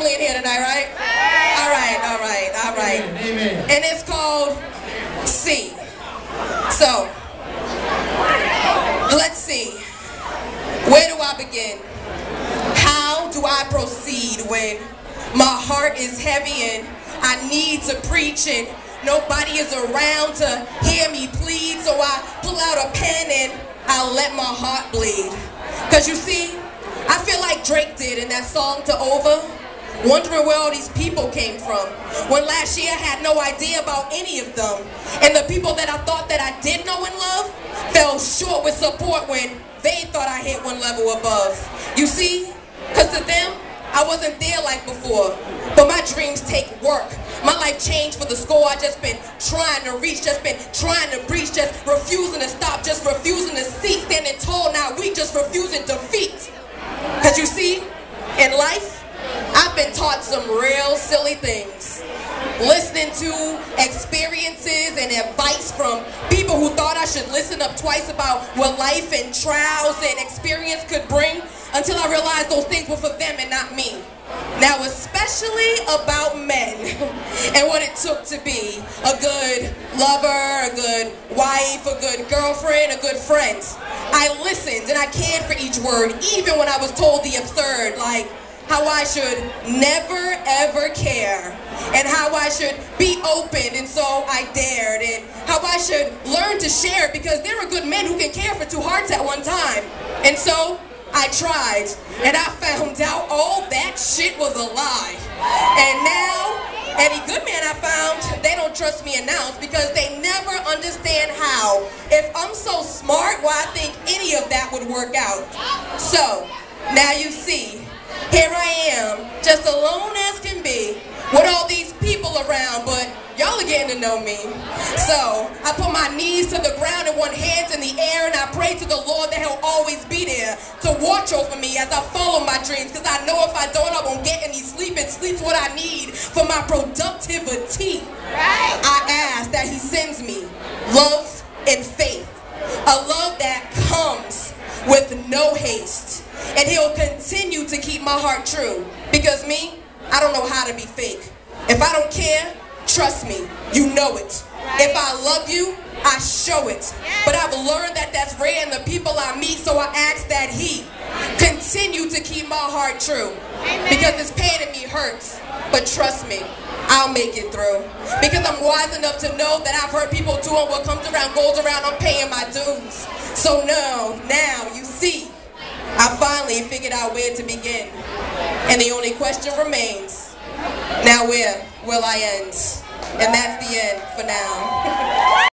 family in here tonight, right? All right, all right, all right. Amen. And it's called See. So, let's see. Where do I begin? How do I proceed when my heart is heavy and I need to preach and nobody is around to hear me plead? So I pull out a pen and I let my heart bleed. Because you see, I feel like Drake did in that song To Over, wondering where all these people came from. When last year I had no idea about any of them. And the people that I thought that I did know and love fell short with support when they thought I hit one level above. You see, because to them, I wasn't there like before. But my dreams take work. My life changed for the score. I just been trying to reach, just been trying to breach, just refusing to stop, just refusing to cease, standing tall, not weak, just refusing defeat. Because you see, in life, I've been taught some real silly things. Listening to experiences and advice from people who thought I should listen up twice about what life and trials and experience could bring, until I realized those things were for them and not me. Now, especially about men and what it took to be a good lover, a good wife, a good girlfriend, a good friend. I listened and I cared for each word, even when I was told the absurd, like how I should never ever care, and how I should be open, and so I dared, and how I should learn to share because there are good men who can care for two hearts at one time. And so I tried, and I found out all that shit was a lie. And now, any good man I found, they don't trust me announced because they never understand how. If I'm so smart, why I think any of that would work out. So, now you see, here I am, just alone as can be, with all these people around, but y'all are getting to know me. So, I put my knees to the ground and one hand in the air, and I pray to the Lord that He'll always be there to watch over me as I follow my dreams, because I know if I don't, I won't get any sleep, and sleep's what I need for my productivity. I ask that He sends me love and faith, a love that comes with no haste, and He'll continue to keep my heart true, because me, I don't know how to be fake. If I don't care, trust me, you know it. If I love you, I show it. But I've learned that that's rare in the people I meet, so I ask that He continue to keep my heart true. Because this pain in me hurts, but trust me, I'll make it through. Because I'm wise enough to know that I've heard people too, and what comes around goes around, I'm paying my dues. So now, you see, I finally figured out where to begin. And the only question remains, now where will I end? And that's the end for now.